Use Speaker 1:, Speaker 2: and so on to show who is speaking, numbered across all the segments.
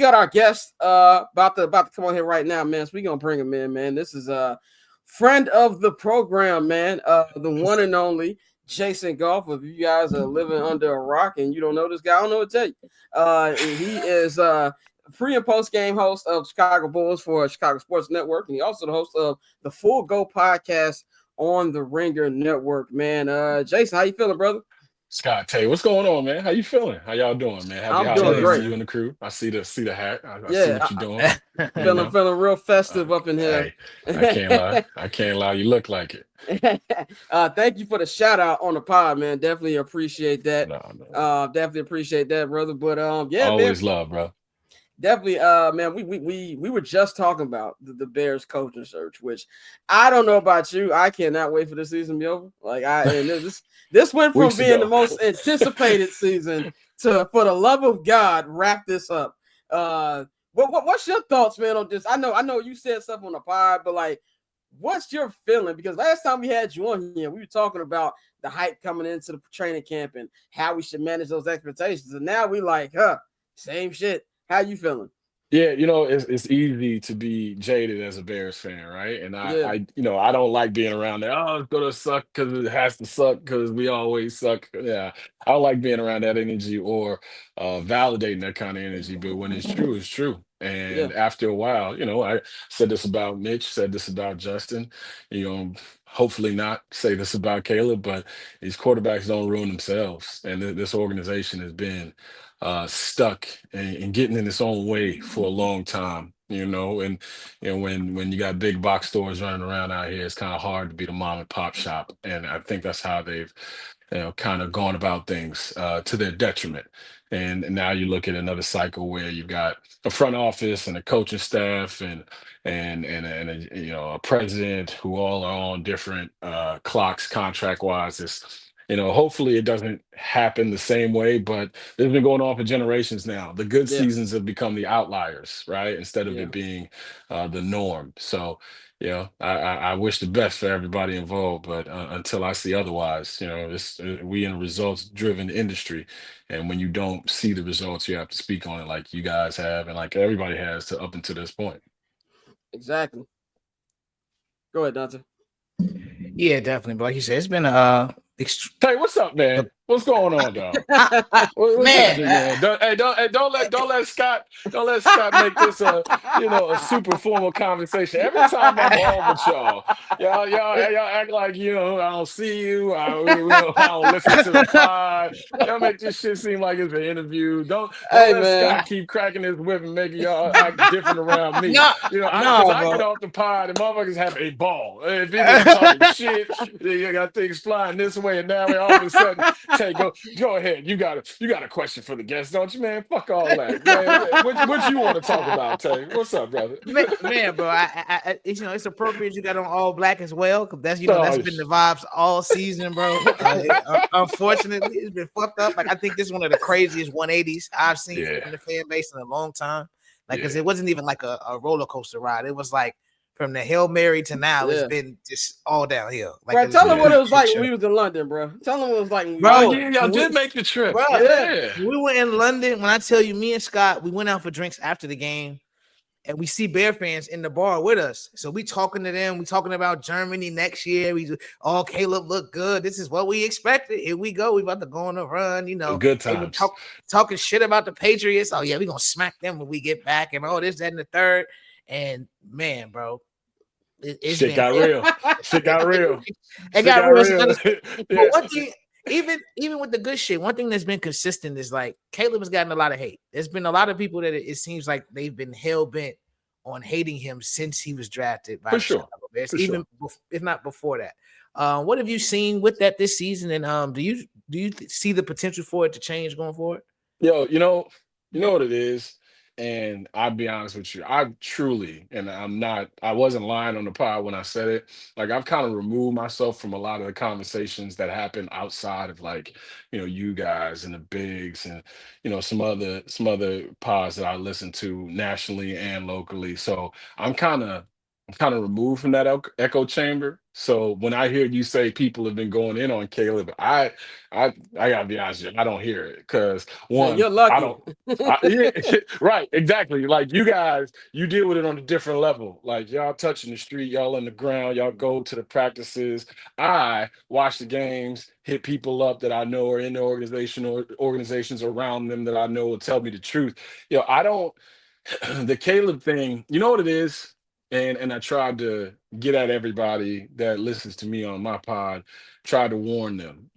Speaker 1: got our guest about to come on here right now, man. So we gonna bring him in, man. This is a friend of the program, man. The one and only Jason Goff. If you guys are living under a rock and you don't know this guy, I don't know what to tell you. He is pre and post game host of Chicago Bulls for Chicago Sports Network, and he also the host of the Full Go podcast on the Ringer Network. Man, Jason, how you feeling, brother?
Speaker 2: Scott Dante, what's going on, man? How you feeling? How y'all doing, man? Happy
Speaker 1: I'm doing
Speaker 2: holidays
Speaker 1: great.
Speaker 2: to you and the crew. I see the hat. I see
Speaker 1: Yeah,
Speaker 2: what you're doing.
Speaker 1: feeling real festive up in here.
Speaker 2: Hey, I can't lie. I can't lie. You look like it.
Speaker 1: Thank you for the shout out on the pod, man. Definitely appreciate that.
Speaker 2: No.
Speaker 1: Definitely appreciate that, brother. But yeah,
Speaker 2: Always
Speaker 1: man,
Speaker 2: love, bro.
Speaker 1: definitely. Man, we were just talking about the Bears coaching search, which I don't know about you. I cannot wait for the season to be over. Like this went from
Speaker 2: Weeks
Speaker 1: being
Speaker 2: ago.
Speaker 1: the most anticipated season to, for the love of God, wrap this up. What's your thoughts, man, on this? I know you said stuff on the pod, but like, what's your feeling? Because last time we had you on here, we were talking about the hype coming into the training camp and how we should manage those expectations. And now we like, same shit. How you feeling?
Speaker 2: Yeah, it's easy to be jaded as a Bears fan, right? And
Speaker 1: Yeah.
Speaker 2: I don't like being around there. Oh, it's gonna suck because it has to suck because we always suck. Yeah, I don't like being around that energy or validating that kind of energy. But when it's true, it's true.
Speaker 1: Yeah.
Speaker 2: And after a while, I said this about Mitch, said this about Justin. Hopefully not say this about Caleb, but these quarterbacks don't ruin themselves, and this organization has been stuck and getting in its own way for a long time, and when you got big box stores running around out here, it's kind of hard to be the mom and pop shop. And I think that's how they've kind of gone about things to their detriment. And now you look at another cycle where you've got a front office and a coaching staff and a president who all are on different clocks contract wise. Hopefully it doesn't happen the same way, but it's been going on for generations now. The good
Speaker 1: Yeah.
Speaker 2: seasons have become the outliers, right? Instead of
Speaker 1: Yeah.
Speaker 2: it being the norm. So, I wish the best for everybody involved, but until I see otherwise, we in a results-driven industry, and when you don't see the results, you have to speak on it like you guys have, and like everybody has to up until this point.
Speaker 1: Exactly. Go ahead, Dante.
Speaker 3: Yeah, definitely. But like you said, it's been
Speaker 2: Hey, what's up, man? What's going on, dog? What's
Speaker 3: Man.
Speaker 2: happening, man? Don't let Scott make this a super formal conversation. Every time I'm on with y'all act like I don't see you. I don't listen to the pod. Y'all make this shit seem like it's an interview. Don't
Speaker 1: Hey,
Speaker 2: let
Speaker 1: man.
Speaker 2: Scott keep cracking his whip and making y'all act different around me.
Speaker 3: No,
Speaker 2: I
Speaker 3: bro.
Speaker 2: get off the pod and motherfuckers have a ball. And people are talking shit. You got things flying this way and that way. All of a sudden, Tay, go ahead. You got a question for the guests, don't you, man? Fuck all that, man. What you want to talk about, Tay? What's up, brother?
Speaker 3: Man, bro. It's appropriate you got on all black as well, because that's been the vibes all season, bro. Unfortunately, it's been fucked up. Like, I think this is one of the craziest 180s I've seen from the fan base in a long time. Like, because it wasn't even like a roller coaster ride. It was like from the Hail Mary to now, it's been just all downhill. Like,
Speaker 1: bro, tell them what it was like when we was in London, bro. Tell them what it was like.
Speaker 2: Bro, y'all did make the trip.
Speaker 3: Bro,
Speaker 2: yeah.
Speaker 3: We were in London. When I tell you, me and Scott, we went out for drinks after the game, and we see Bear fans in the bar with us. So we talking to them. We talking about Germany next year. Caleb look good. This is what we expected. Here we go. We about to go on a run.
Speaker 2: Good times.
Speaker 3: Talking shit about the Patriots. Oh yeah, we gonna smack them when we get back, and all this, that, and the third. And man, bro.
Speaker 2: Shit got real.
Speaker 3: It got real. But one thing, even with the good shit, one thing that's been consistent is like Caleb has gotten a lot of hate. There's been a lot of people that it seems like they've been hell bent on hating him since he was drafted by the Chicago Bears, if not before that. What have you seen with that this season? And do you see the potential for it to change going forward?
Speaker 2: Yo, you know what it is. And I'll be honest with you, I truly, and I wasn't lying on the pod when I said it. Like, I've kind of removed myself from a lot of the conversations that happen outside of, like, you guys and the bigs and, some other pods that I listen to nationally and locally. So I'm kind of kind of removed from that echo chamber. So when I hear you say people have been going in on Caleb, I gotta be honest with you, I don't hear it because
Speaker 1: Man,
Speaker 2: one,
Speaker 1: you're
Speaker 2: I
Speaker 1: lucky.
Speaker 2: don't. Yeah, right, exactly. Like you guys, you deal with it on a different level. Like y'all touching the street, y'all on the ground, y'all go to the practices. I watch the games, hit people up that I know are in the organization or organizations around them that I know will tell me the truth. I don't. The Caleb thing, you know what it is? And I tried to get at everybody that listens to me on my pod, try to warn them.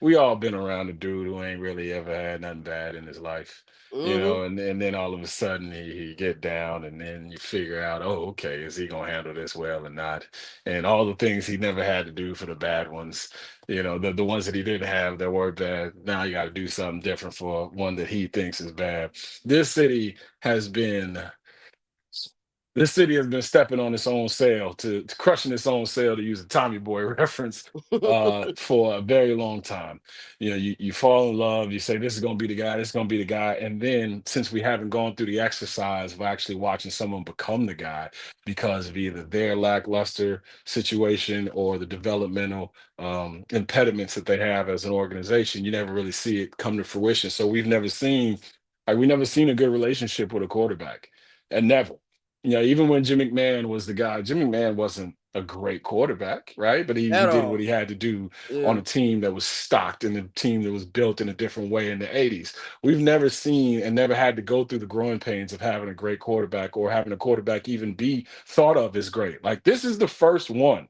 Speaker 2: We all been around a dude who ain't really ever had nothing bad in his life.
Speaker 1: Mm-hmm.
Speaker 2: And then all of a sudden he get down and then you figure out, oh, okay, is he gonna handle this well or not? And all the things he never had to do for the bad ones, the ones that he didn't have that were bad, now you got to do something different for one that he thinks is bad. This city has been this city has been stepping on its own sail to crushing its own sail, to use a Tommy Boy reference, for a very long time. You fall in love, you say this is going to be the guy, this is going to be the guy, and then since we haven't gone through the exercise of actually watching someone become the guy because of either their lackluster situation or the developmental impediments that they have as an organization, you never really see it come to fruition. So we never seen a good relationship with a quarterback, and never. Even when Jim McMahon was the guy, Jim McMahon wasn't a great quarterback, right? But he
Speaker 1: At
Speaker 2: did what
Speaker 1: all.
Speaker 2: he had to do on
Speaker 1: Yeah.
Speaker 2: a team that was stocked and a team that was built in a different way in the 80s. We've never seen and never had to go through the growing pains of having a great quarterback or having a quarterback even be thought of as great. Like this is the first one.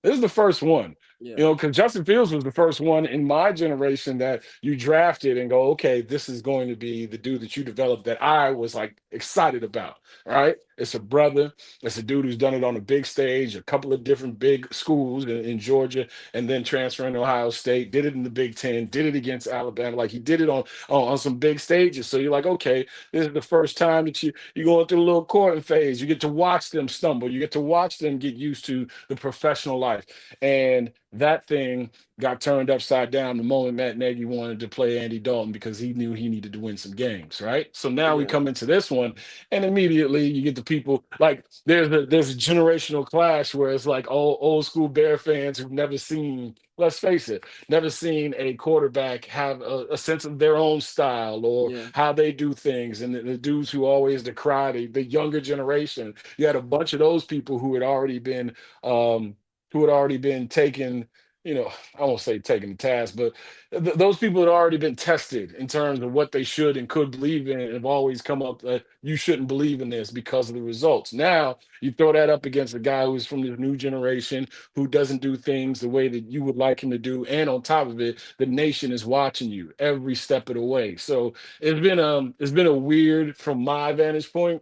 Speaker 2: This is the first one.
Speaker 1: Yeah.
Speaker 2: Because Justin Fields was the first one in my generation that you drafted and go, okay, this is going to be the dude that you developed that I was like excited about. Right? It's a brother. It's a dude who's done it on a big stage, a couple of different big schools in Georgia, and then transferring to Ohio State. Did it in the Big Ten. Did it against Alabama. Like he did it on some big stages. So you're like, okay, this is the first time that you're going through a little courting phase. You get to watch them stumble. You get to watch them get used to the professional life, and that thing got turned upside down the moment Matt Nagy wanted to play Andy Dalton because he knew he needed to win some games, right? So now we
Speaker 1: Yeah.
Speaker 2: come into this one, and immediately you get the people like there's a generational clash where it's like old school Bear fans who've never seen, let's face it, never seen a quarterback have a sense of their own style or
Speaker 1: Yeah.
Speaker 2: how they do things, and the dudes who always decry the younger generation. You had a bunch of those people who had already been taken, I won't say taken to task, but those people had already been tested in terms of what they should and could believe in, and have always come up that you shouldn't believe in this because of the results. Now you throw that up against a guy who's from this new generation who doesn't do things the way that you would like him to do, and on top of it, the nation is watching you every step of the way. So it's been a weird, from my vantage point,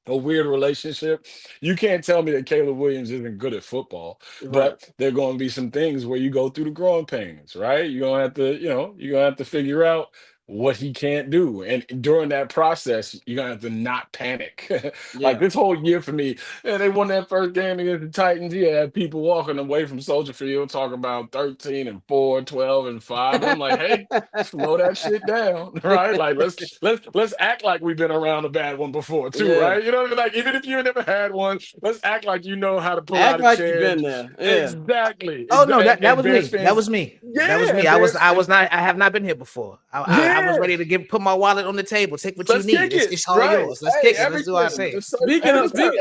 Speaker 2: a weird relationship. You can't tell me that Caleb Williams isn't good at football,
Speaker 1: Right.
Speaker 2: but there are going to be some things where you go through the growing pains, right? You're gonna have to figure out what he can't do. And during that process, you're gonna have to not panic. Like
Speaker 1: Yeah.
Speaker 2: this whole year for me, they won that first game against the Titans. You had people walking away from Soldier Field talking about 13-4, 12-5. And I'm like, hey, slow that shit down, right? Like let's act like we've been around a bad one before too,
Speaker 1: Yeah.
Speaker 2: right? Like even if you never had one, let's act like you know how to pull
Speaker 1: Act
Speaker 2: out a
Speaker 1: like you've
Speaker 2: chair.
Speaker 1: been there. Yeah.
Speaker 2: Exactly.
Speaker 3: Oh no, that
Speaker 2: And
Speaker 3: was
Speaker 2: Bears
Speaker 3: me. That
Speaker 2: fans,
Speaker 3: was me. That was
Speaker 2: yeah,
Speaker 3: me.
Speaker 2: and
Speaker 3: I was
Speaker 2: Bears,
Speaker 3: I
Speaker 2: and
Speaker 3: was not. I have not been here before. I was
Speaker 2: yeah,
Speaker 3: ready to put my wallet on the table. Take what you
Speaker 2: let's
Speaker 3: need.
Speaker 2: kick
Speaker 3: It's,
Speaker 2: it,
Speaker 3: it's all
Speaker 2: right?
Speaker 3: yours. Let's
Speaker 2: Hey,
Speaker 3: kick it. Let's do our
Speaker 2: everything.
Speaker 3: thing.
Speaker 1: Speaking of
Speaker 2: Everything.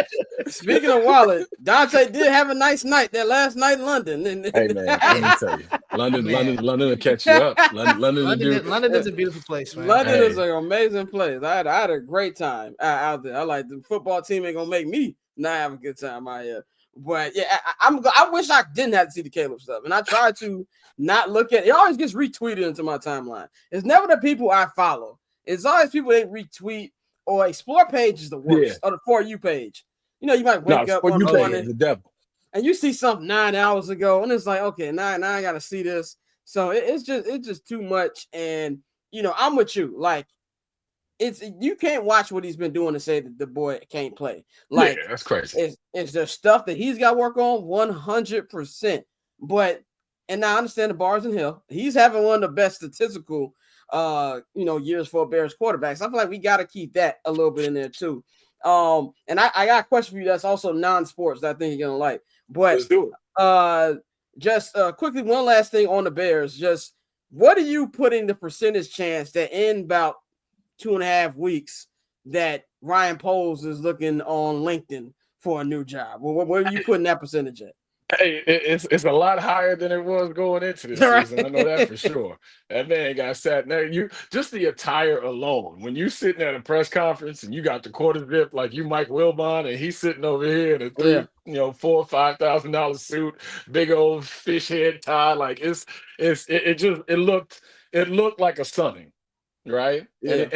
Speaker 1: speaking of wallet, Dante did have a nice night that last night in London.
Speaker 2: Hey man, let me tell you, London,
Speaker 3: Man,
Speaker 2: London, London will catch you up. London to do.
Speaker 3: London is a beautiful place, man.
Speaker 1: London is
Speaker 2: Hey,
Speaker 1: an amazing place. I had a great time out there. I like the football team ain't gonna make me not have a good time out here. But yeah, I wish I didn't have to see the Caleb stuff, and I try to not look at it. It always gets retweeted into my timeline. It's never the people I follow. It's always people they retweet, or Explore page is the
Speaker 2: yeah,
Speaker 1: worst, or the For You page. You might
Speaker 2: no,
Speaker 1: wake up
Speaker 2: for
Speaker 1: one
Speaker 2: you,
Speaker 3: Oh
Speaker 2: pay
Speaker 3: yeah.
Speaker 1: morning
Speaker 2: the devil.
Speaker 1: and you see something 9 hours ago, and it's like, okay, now I gotta see this. So it's just too much. And I'm with you. Like, you can't watch what he's been doing and say that the boy can't play.
Speaker 2: Yeah,
Speaker 1: Like,
Speaker 2: that's crazy.
Speaker 1: it's there stuff that he's got to work on 100%. But and now I understand the bars in hell. He's having one of the best statistical years for Bears quarterbacks. I feel like we got to keep that a little bit in there too. And I got a question for you that's also non-sports that I think you're gonna like. But
Speaker 2: let's do it.
Speaker 1: Just quickly, one last thing on the Bears. Just what are you putting the percentage chance that in about 2.5 weeks that Ryan Poles is looking on LinkedIn for a new job? Where are you putting that percentage at?
Speaker 2: Hey, it's a lot higher than it was going into this season. I know that for sure. That man got sat there. You just the attire alone. When you sitting at a press conference and you got the quarter zip like you Mike Wilbon, and he's sitting over here in a $4,000 or $5,000 suit, big old fish head tie. Like it looked like a stunning. Right.
Speaker 1: Yeah.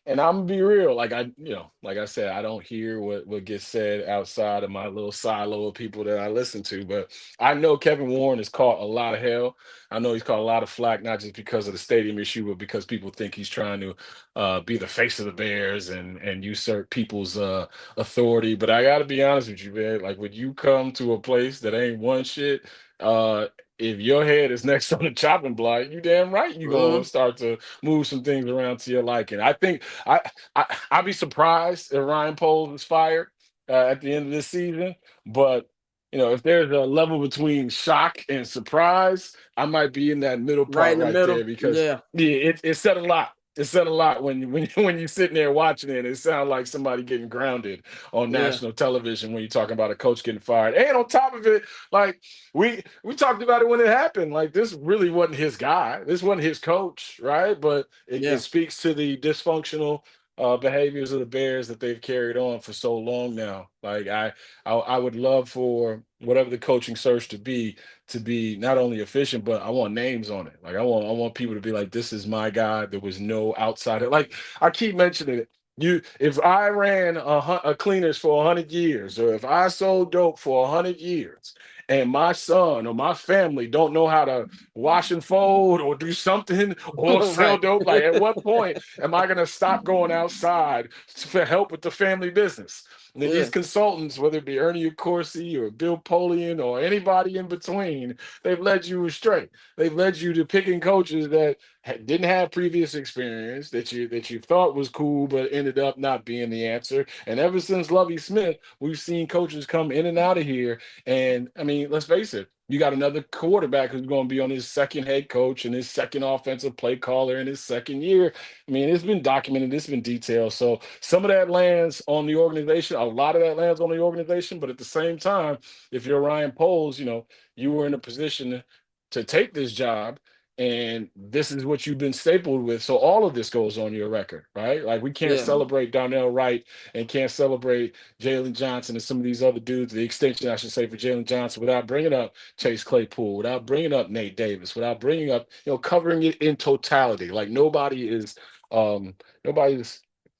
Speaker 2: And I'm gonna be real. Like I said, I don't hear what gets said outside of my little silo of people that I listen to. But I know Kevin Warren has caught a lot of hell. I know he's caught a lot of flack, not just because of the stadium issue, but because people think he's trying to be the face of the Bears and usurp people's authority. But I gotta be honest with you, man. Like when you come to a place that ain't one shit, if your head is next on the chopping block, you damn right you're gonna start to move some things around to your liking. I think I'd be surprised if Ryan Poles is fired at the end of this season, but if there's a level between shock and surprise, I might be in that middle
Speaker 1: Right
Speaker 2: part
Speaker 1: in the
Speaker 2: right
Speaker 1: middle.
Speaker 2: there because
Speaker 1: Yeah,
Speaker 2: it said a lot. It said a lot when you're sitting there watching it. It sounds like somebody getting grounded on national television when you're talking about a coach getting fired. And on top of it, like we talked about it when it happened. Like this really wasn't his guy. This wasn't his coach, right? But it speaks to the dysfunctional behaviors of the Bears that they've carried on for so long now. Like I would love for whatever the coaching search to be not only efficient, but I want names on it. Like I want people to be like, this is my guy. There was no outsider. Like I keep mentioning it. If I ran a cleaners for 100 years, or if I sold dope for 100 years, and my son or my family don't know how to wash and fold or do something or sell dope, like at what point am I going to stop going outside to help with the family business? And then these consultants, whether it be Ernie Accorsi or Bill Polian or anybody in between, they've led you astray. They've led you to picking coaches that didn't have previous experience, that you thought was cool, but ended up not being the answer. And ever since Lovie Smith, we've seen coaches come in and out of here. And I mean, let's face it, you got another quarterback who's going to be on his second head coach and his second offensive play caller in his second year. I mean, it's been documented, it's been detailed. So some of that lands on the organization, a lot of that lands on the organization. But at the same time, if you're Ryan Poles, you were in a position to take this job. And this is what you've been stapled with. So all of this goes on your record, right? Like we can't celebrate Darnell Wright and can't celebrate Jalen Johnson and some of these other dudes, the extension, I should say, for Jalen Johnson without bringing up Chase Claypool, without bringing up Nate Davis, without bringing up, covering it in totality. Like nobody's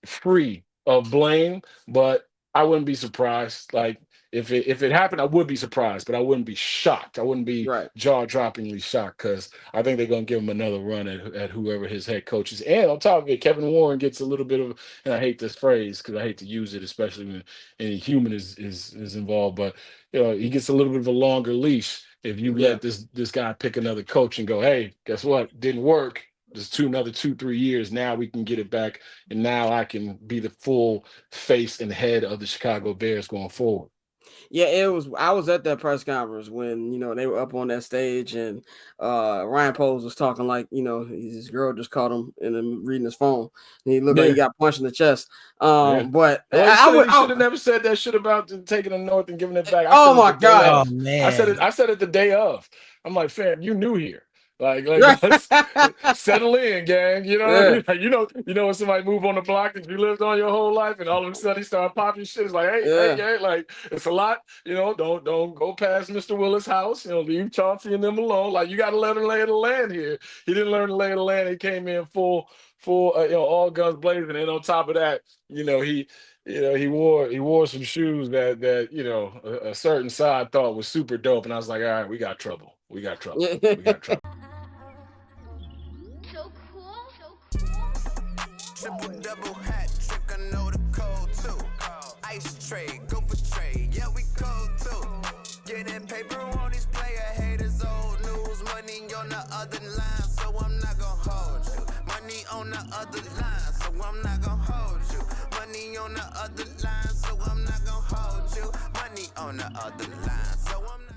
Speaker 2: free of blame, but I wouldn't be surprised. Like if it happened, I would be surprised, but I wouldn't be shocked. I wouldn't be jaw-droppingly shocked because I think they're going to give him another run at whoever his head coach is. And on top of it, Kevin Warren gets a little bit of, and I hate this phrase because I hate to use it, especially when any human is involved, but he gets a little bit of a longer leash if you let this guy pick another coach and go, hey, guess what? Didn't work. There's another 2-3 years. Now we can get it back, and now I can be the full face and head of the Chicago Bears going forward.
Speaker 1: Yeah, I was at that press conference when they were up on that stage and Ryan Poles was talking like his girl just caught him and reading his phone and he looked like he got punched in the chest. But
Speaker 2: he should have never said that shit about taking the North and giving it back.
Speaker 1: My God!
Speaker 3: Oh man!
Speaker 2: I said it the day of. I'm like, fam, you knew here. Like let's settle in, gang. You know, you know when somebody move on the block that you lived on your whole life, and all of a sudden he start popping shit. It's like, hey, like it's a lot. Don't go past Mr. Willis' house. Leave Chauncey and them alone. Like you got to let him lay the land here. He didn't learn to lay the land. He came in full, all guns blazing, and on top of that, he wore some shoes that a certain side thought was super dope, and I was like, all right, we got trouble. We got trouble.
Speaker 4: So cool. Triple double hat trick, I know the code too. Ice trade, go for trade, yeah we cold too. Getting paper on these player haters, old news. Money on the other line, so I'm not gonna hold you. Money on the other line, so I'm not gonna hold you. Money on the other line, so I'm not gonna hold you. Money on the other line, so I'm not